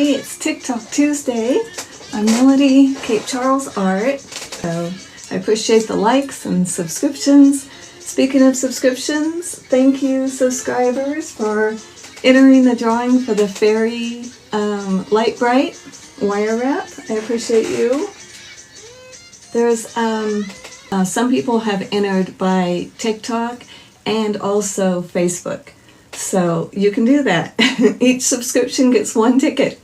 Hey, it's TikTok Tuesday. I'm Melody, Cape Charles Art. So I appreciate the likes and subscriptions. Speaking of subscriptions, thank you subscribers for entering the drawing for the Fairy Light Bright wire wrap. I appreciate you. There's some people have entered by TikTok and also Facebook. So you can do that. Each subscription gets one ticket.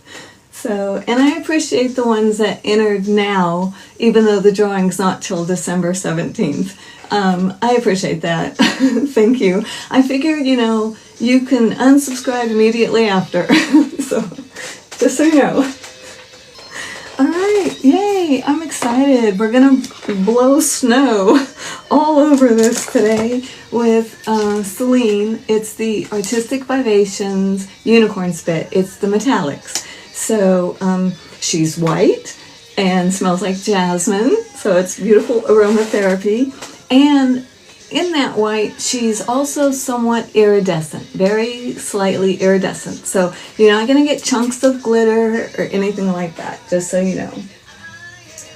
So, and I appreciate the ones that entered now, even though the drawing's not till December 17th. I appreciate that. Thank you. I figured, you can unsubscribe immediately after. So, just so you know. All right, yay, I'm excited. We're gonna blow snow all over this today with Celine. It's the Artistic Vivations Unicorn Spit. It's the metallics. So she's white and smells like jasmine, so it's beautiful aromatherapy. And in that white, she's also somewhat iridescent, very slightly iridescent. So you're not going to get chunks of glitter or anything like that, just so you know.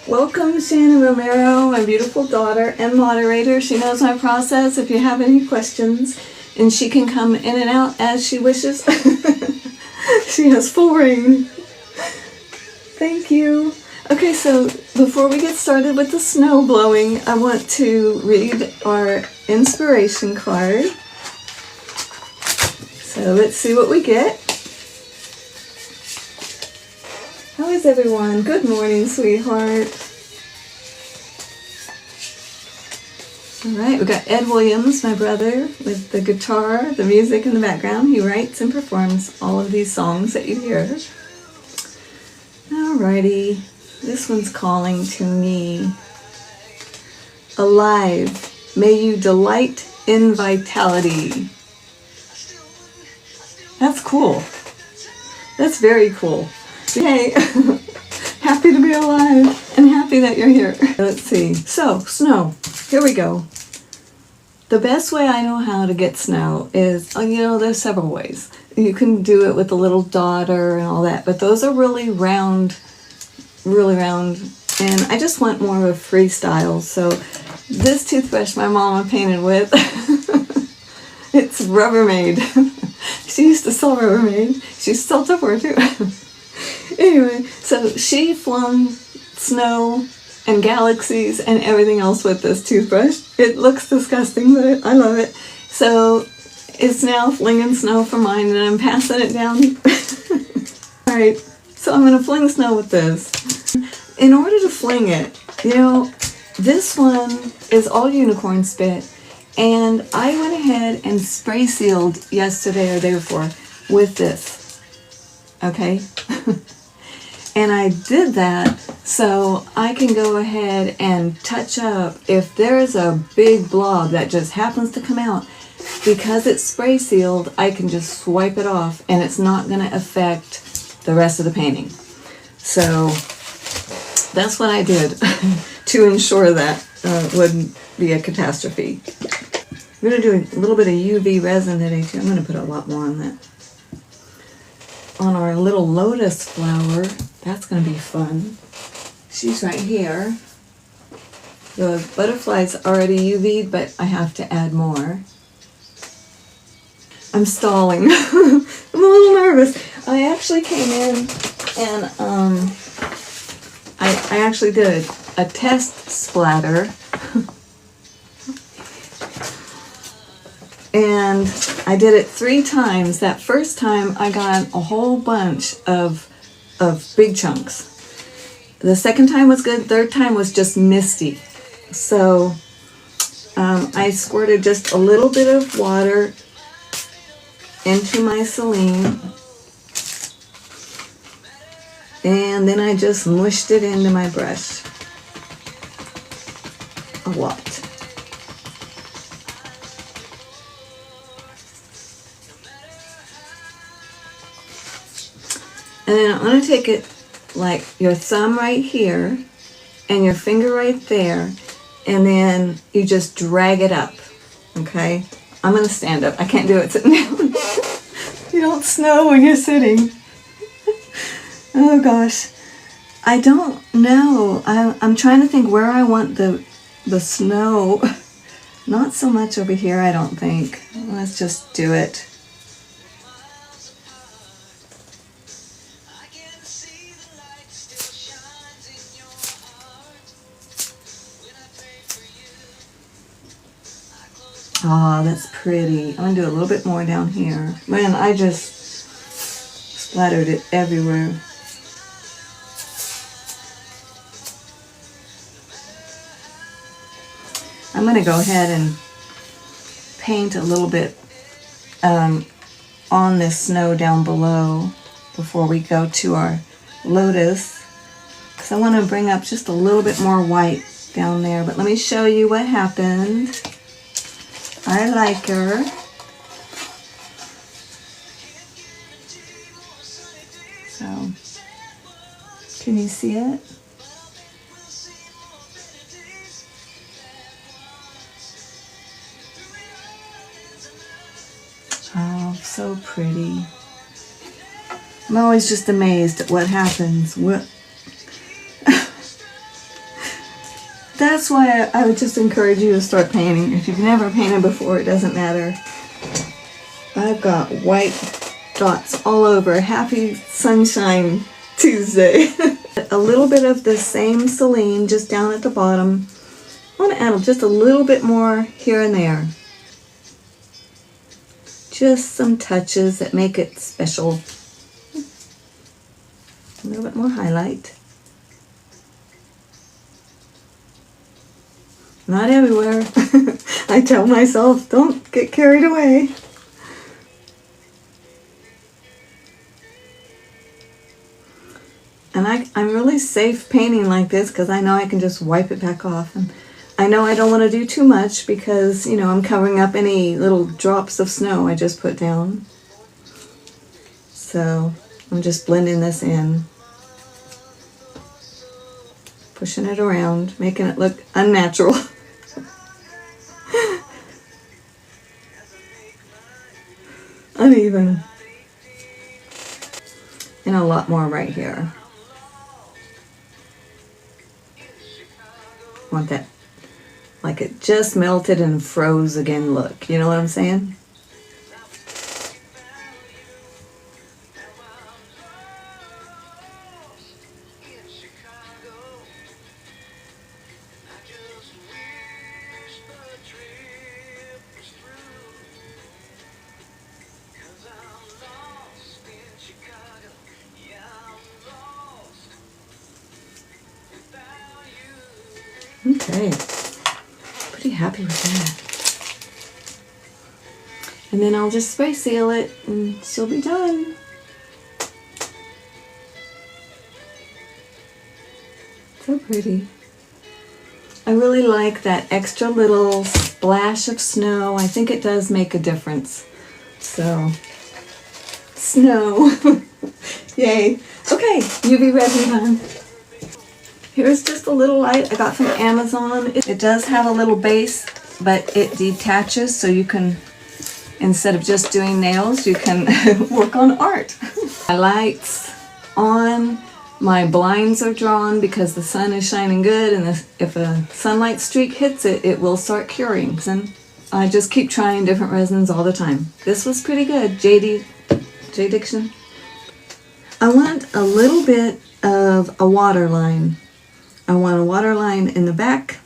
Welcome, Shannon Romero, my beautiful daughter and moderator. She knows my process if you have any questions, and she can come in and out as she wishes. She has full reign. Thank you. Okay, so before we get started with the snow blowing, I want to read our inspiration card. So let's see what we get. How is everyone? Good morning, sweetheart. All right, we got Ed Williams, my brother, with the guitar, the music in the background. He writes and performs all of these songs that you hear. Alrighty, this one's calling to me. Alive, may you delight in vitality. That's cool. That's very cool. Yay! Happy to be alive and happy that you're here. Let's see. So, snow. Here we go. The best way I know how to get snow is, there's several ways. You can do it with a little daughter and all that, but those are really round, and I just want more of a freestyle. So this toothbrush my mama painted with, it's Rubbermaid. She used to sell Rubbermaid. She's still Tupperware too. Anyway, so she flung snow and galaxies and everything else with this toothbrush. It looks disgusting, but I love it. So it's now flinging snow for mine, and I'm passing it down. Alright, so I'm going to fling snow with this. In order to fling it, this one is all unicorn spit, and I went ahead and spray sealed yesterday or day before with this. Okay? And I did that so I can go ahead and touch up if there's a big blob that just happens to come out. Because it's spray sealed, I can just swipe it off and it's not going to affect the rest of the painting. So that's what I did to ensure that wouldn't be a catastrophe. I'm going to do a little bit of UV resin today too. I'm going to put a lot more on that. On our little lotus flower, that's going to be fun. She's right here. The butterfly's already UV'd, but I have to add more. I'm stalling. I'm a little nervous. I actually came in and I actually did a test splatter. And I did it 3 times. That first time I got a whole bunch of big chunks. The second time was good. Third time was just misty. So I squirted just a little bit of water into my Celine, and then I just mushed it into my brush a lot. And then I'm going to take it like your thumb right here and your finger right there, and then you just drag it up, okay? I'm going to stand up. I can't do it sitting down. You don't snow when you're sitting. Oh gosh. I don't know. I'm trying to think where I want the snow. Not so much over here, I don't think. Let's just do it. Oh, that's pretty. I'm gonna do a little bit more down here. Man, I just splattered it everywhere. I'm gonna go ahead and paint a little bit on this snow down below before we go to our lotus, because I want to bring up just a little bit more white down there. But let me show you what happened. I like her. So, can you see it? Oh, so pretty. I'm always just amazed at what happens. That's why I would just encourage you to start painting. If you've never painted before, it doesn't matter. I've got white dots all over. Happy Sunshine Tuesday. A little bit of the same Celine just down at the bottom. I want to add just a little bit more here and there. Just some touches that make it special. A little bit more highlight. Not everywhere. I tell myself, don't get carried away. And I'm really safe painting like this because I know I can just wipe it back off. And I know I don't want to do too much because, you know, I'm covering up any little drops of snow I just put down. So I'm just blending this in. Pushing it around, making it look unnatural. Uneven. And a lot more right here. Want that, like it just melted and froze again look. You know what I'm saying? Okay, pretty happy with that. And then I'll just spray seal it and she'll be done. So pretty. I really like that extra little splash of snow. I think it does make a difference. So, snow. Yay. Okay, UV resin time. Here's just a little light I got from Amazon. It does have a little base, but it detaches, so you can, instead of just doing nails, you can work on art. My light's on, my blinds are drawn because the sun is shining good, and if a sunlight streak hits it, it will start curing. And I just keep trying different resins all the time. This was pretty good, J Diction. I want a little bit of a waterline. I want a waterline in the back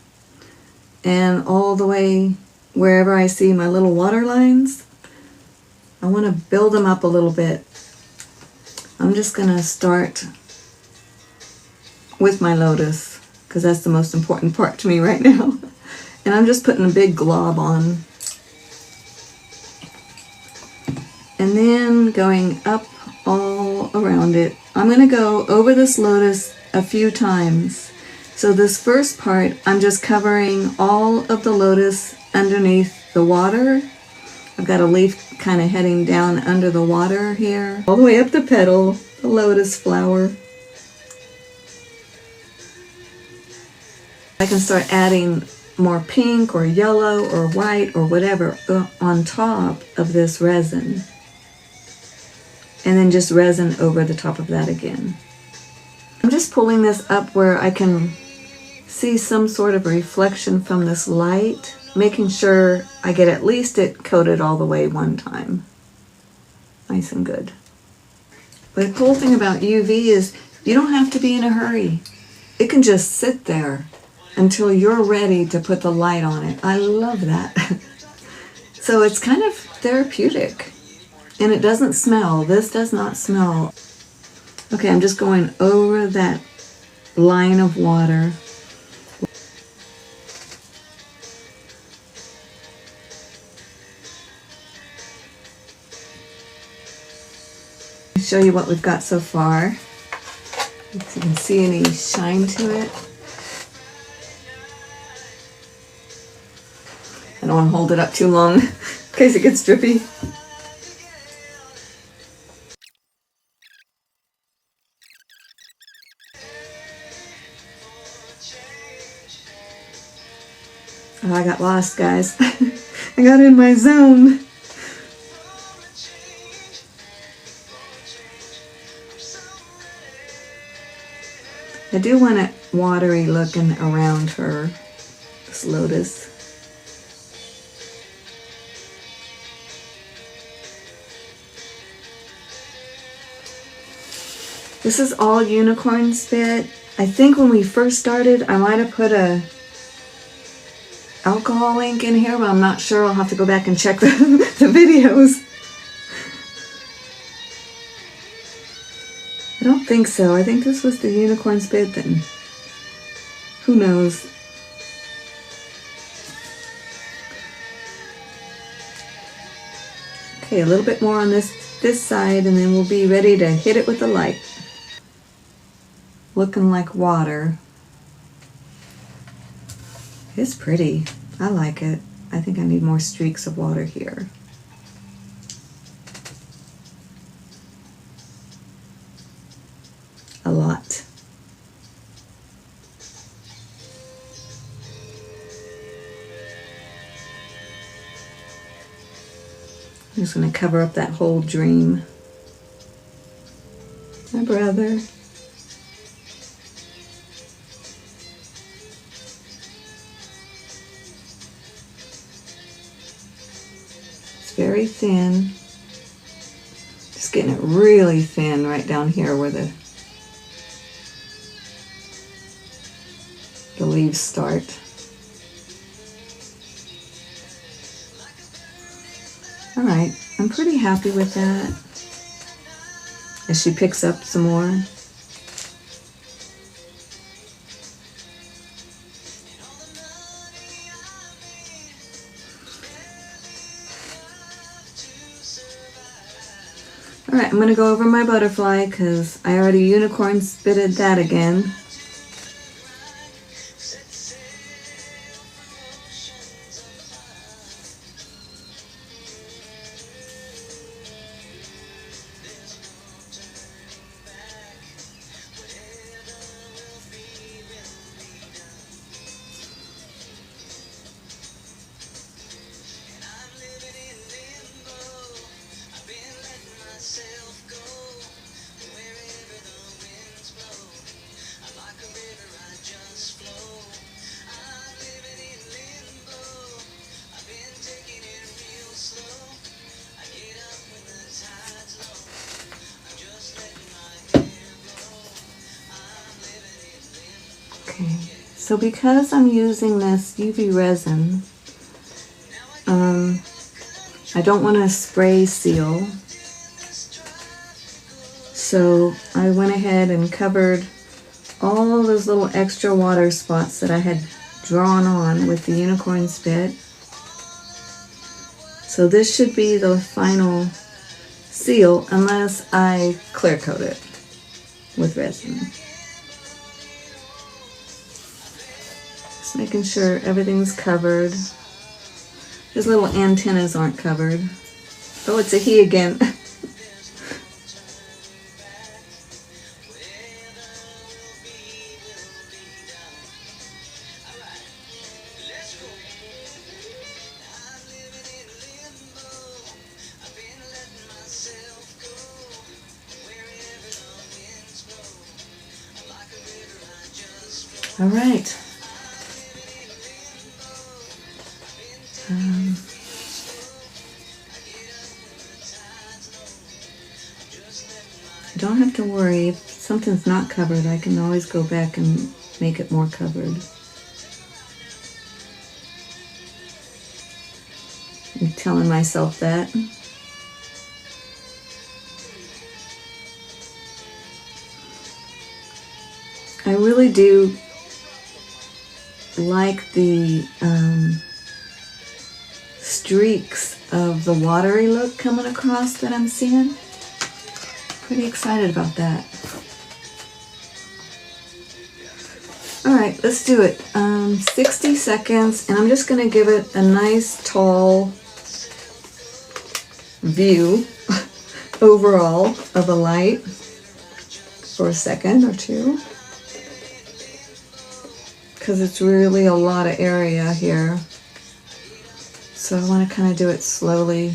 and all the way wherever I see my little water lines. I want to build them up a little bit. I'm just going to start with my lotus because that's the most important part to me right now. And I'm just putting a big glob on. And then going up all around it. I'm going to go over this lotus a few times. So this first part, I'm just covering all of the lotus underneath the water. I've got a leaf kind of heading down under the water here, all the way up the petal, the lotus flower. I can start adding more pink or yellow or white or whatever on top of this resin. And then just resin over the top of that again. just pulling this up where I can see some sort of reflection from this light, making sure I get at least it coated all the way one time. Nice and good. But the cool thing about UV is you don't have to be in a hurry. It can just sit there until you're ready to put the light on it. I love that. So it's kind of therapeutic. And it doesn't smell. This does not smell. Okay, I'm just going over that line of water. Show you what we've got so far. If you can see any shine to it. I don't want to hold it up too long in case it gets drippy. Oh, I got lost, guys. I got in my zone. I do want it watery looking around her, this lotus. This is all unicorn spit. I think when we first started, I might have put a alcohol ink in here, but I'm not sure. I'll have to go back and check the videos. I don't think so. I think this was the unicorn spit then. Who knows? Okay, a little bit more on this side, and then we'll be ready to hit it with the light. Looking like water. It's pretty. I like it. I think I need more streaks of water here. A lot. I'm just going to cover up that whole dream. My brother. Very thin. Just getting it really thin right down here where the leaves start. All right, I'm pretty happy with that. As she picks up some more. Alright, I'm going to go over my butterfly because I already unicorn spitted that again. Okay, so because I'm using this UV resin, I don't want to spray seal. So I went ahead and covered all those little extra water spots that I had drawn on with the unicorn spit. So this should be the final seal unless I clear coat it with resin. Just making sure everything's covered. His little antennas aren't covered. Oh, it's a he again. All right. Don't have to worry. If something's not covered, I can always go back and make it more covered. I'm telling myself that. I really do like the streaks of the watery look coming across that I'm seeing. Pretty excited about that. All right, let's do it. 60 seconds, and I'm just going to give it a nice tall view overall of a light for a second or two, because it's really a lot of area here. So I want to kind of do it slowly.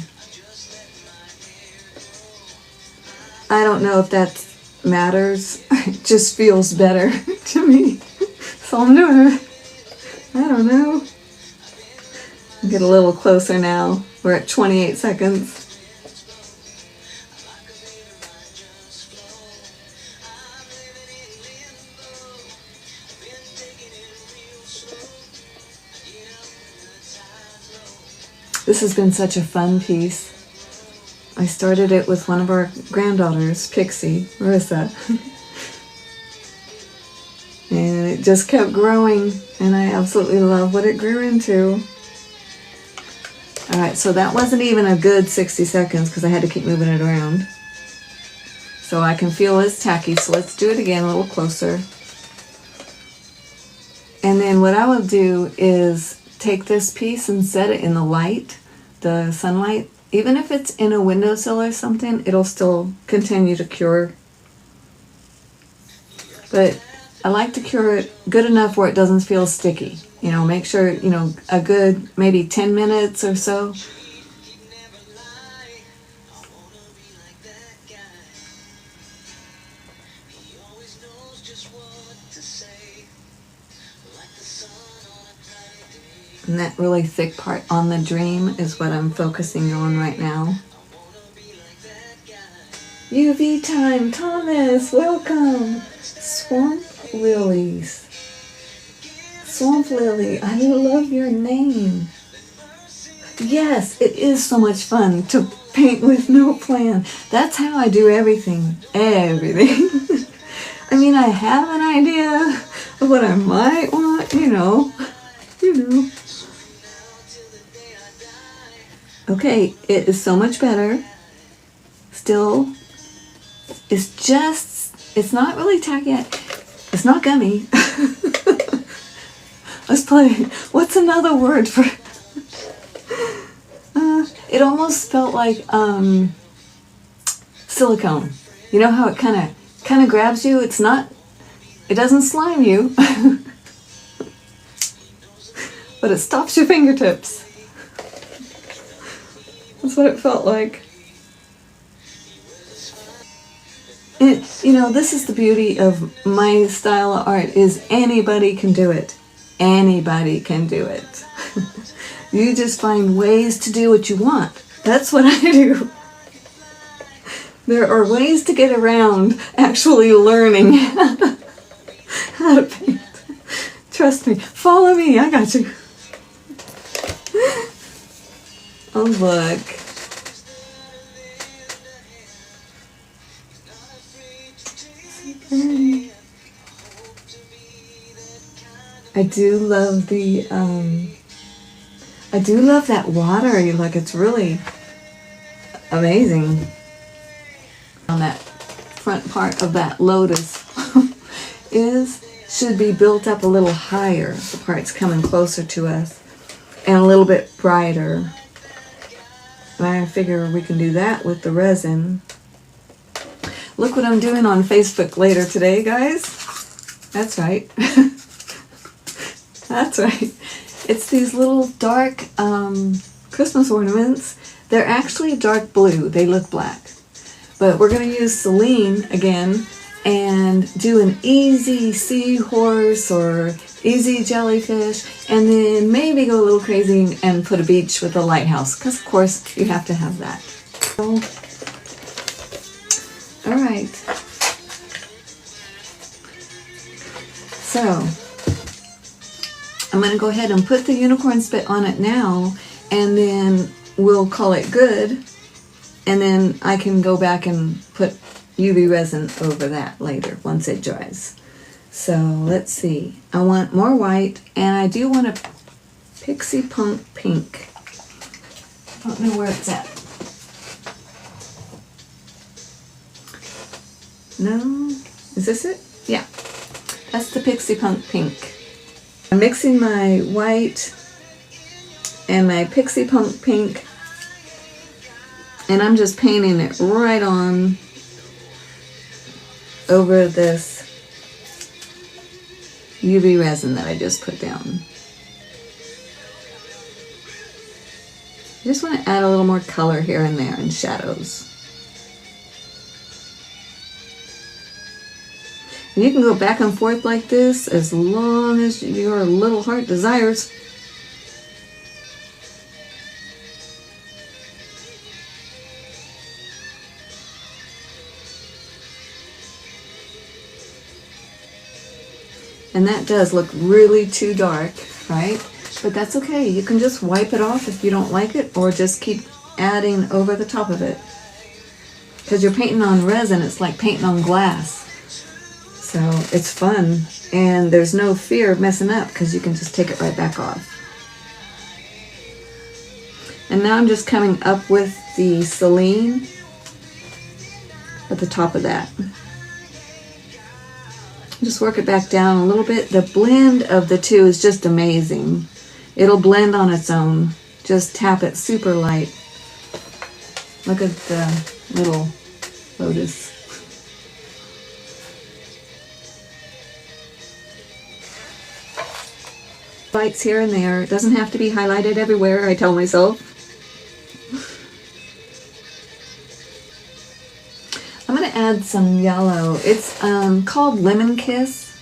I don't know if that matters. It just feels better to me. So I'm doing it. I don't know. Get a little closer now. We're at 28 seconds. This has been such a fun piece. I started it with one of our granddaughters, Pixie, Marissa. And it just kept growing, and I absolutely love what it grew into. Alright, so that wasn't even a good 60 seconds because I had to keep moving it around. So I can feel it's tacky, so let's do it again a little closer. And then what I will do is take this piece and set it in the light, the sunlight. Even if it's in a windowsill or something, it'll still continue to cure. But I like to cure it good enough where it doesn't feel sticky. You know, make sure, you know, a good maybe 10 minutes or so. And that really thick part on the dream is what I'm focusing on right now. UV time, Thomas, welcome. Swamp Lilies. Swamp Lily, I love your name. Yes, it is so much fun to paint with no plan. That's how I do everything. Everything. I mean, I have an idea of what I might want, you know. Okay, it is so much better. Still, it's not really tacky. It's not gummy. Let's play. What's another word for it almost felt like silicone. You know how it kind of grabs you? It doesn't slime you. But it stops your fingertips. That's what it felt like. You know, this is the beauty of my style of art, is anybody can do it. Anybody can do it. You just find ways to do what you want. That's what I do. There are ways to get around actually learning how to paint. Trust me. Follow me. I got you. Oh, look. I do love that water. Like, it's really amazing. On that front part of that lotus should be built up a little higher. The part's coming closer to us and a little bit brighter. And I figure we can do that with the resin. Look what I'm doing on Facebook later today, guys. That's right. That's right. It's these little dark Christmas ornaments. They're actually dark blue. They look black. But we're going to use Celine again and do an easy seahorse or easy jellyfish, and then maybe go a little crazy and put a beach with a lighthouse, because of course you have to have that. So, all right. So I'm going to go ahead and put the unicorn spit on it now, and then we'll call it good, and then I can go back and put UV resin over that later once it dries. So let's see. I want more white, and I do want a Pixie Punk pink. I don't know where it's at. No? Is this it? Yeah. That's the Pixie Punk pink. I'm mixing my white and my Pixie Punk pink, and I'm just painting it right on over this UV resin that I just put down. I just want to add a little more color here and there and shadows. And you can go back and forth like this as long as your little heart desires. And that does look really too dark, right? But that's okay. You can just wipe it off if you don't like it, or just keep adding over the top of it. Because you're painting on resin, it's like painting on glass. So it's fun, and there's no fear of messing up because you can just take it right back off. And now I'm just coming up with the Celine at the top of that. Just work it back down a little bit. The blend of the two is just amazing. It'll blend on its own. Just tap it super light. Look at the little lotus. Lights here and there. It doesn't have to be highlighted everywhere, I tell myself. I'm going to add some yellow. It's called Lemon Kiss.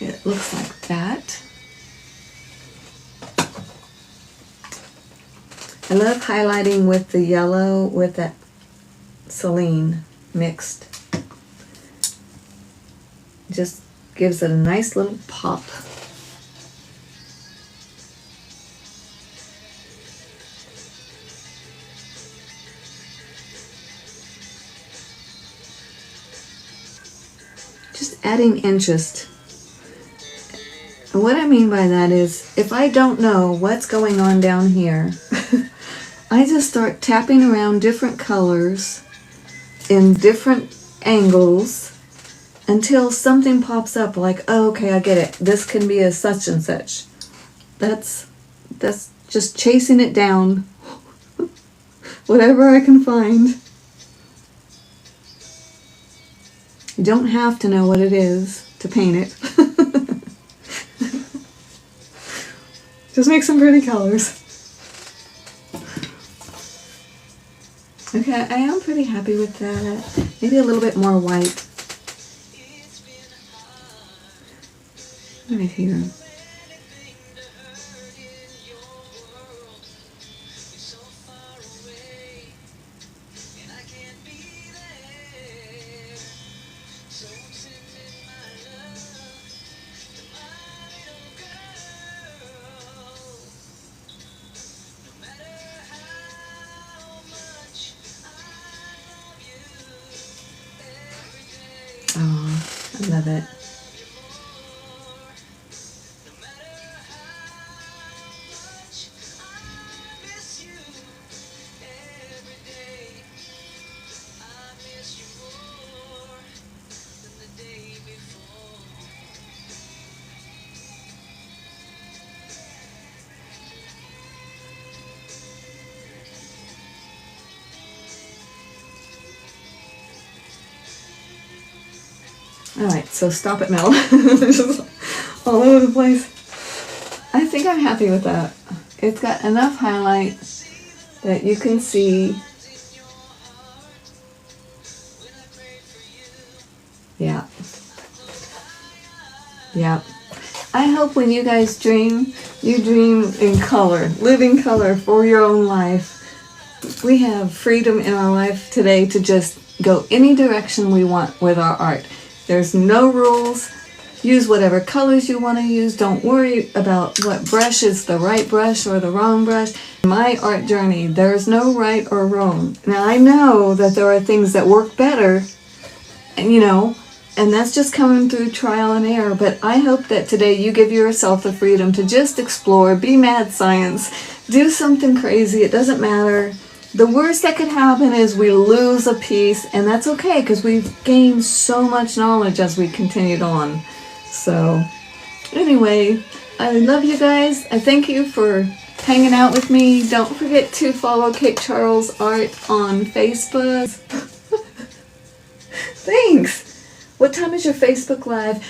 It looks like that. I love highlighting with the yellow with that Celine mixed. Just gives it a nice little pop. Just adding interest. And what I mean by that is, if I don't know what's going on down here, I just start tapping around different colors in different angles until something pops up like, oh, okay, I get it. This can be a such and such. That's just chasing it down. Whatever I can find. You don't have to know what it is to paint it. Just make some pretty colors. Okay, I am pretty happy with that. Maybe a little bit more white. Right here. Oh, I love it. Alright, so stop it, Mel. Just all over the place. I think I'm happy with that. It's got enough highlight that you can see Yeah. Yeah. I hope when you guys dream, you dream in color, live in color for your own life. We have freedom in our life today to just go any direction we want with our art. There's no rules. Use whatever colors you want to use. Don't worry about what brush is the right brush or the wrong brush. In my art journey, there's no right or wrong. Now I know that there are things that work better, and and that's just coming through trial and error. But I hope that today you give yourself the freedom to just explore, be mad science, do something crazy. It doesn't matter. The worst that could happen is we lose a piece, and that's okay because we've gained so much knowledge as we continued on. So anyway, I love you guys. I thank you for hanging out with me. Don't forget to follow Cape Charles Art on Facebook. Thanks. What time is your Facebook Live?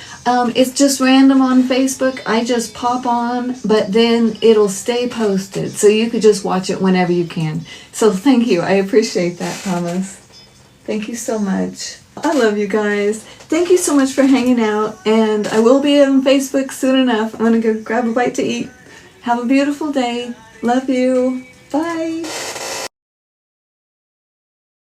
It's just random on Facebook. I just pop on, but then it'll stay posted, so you could just watch it whenever you can. So thank you. I appreciate that, Thomas. Thank you so much. I love you guys. Thank you so much for hanging out, and I will be on Facebook soon enough. I'm going to go grab a bite to eat. Have a beautiful day. Love you. Bye.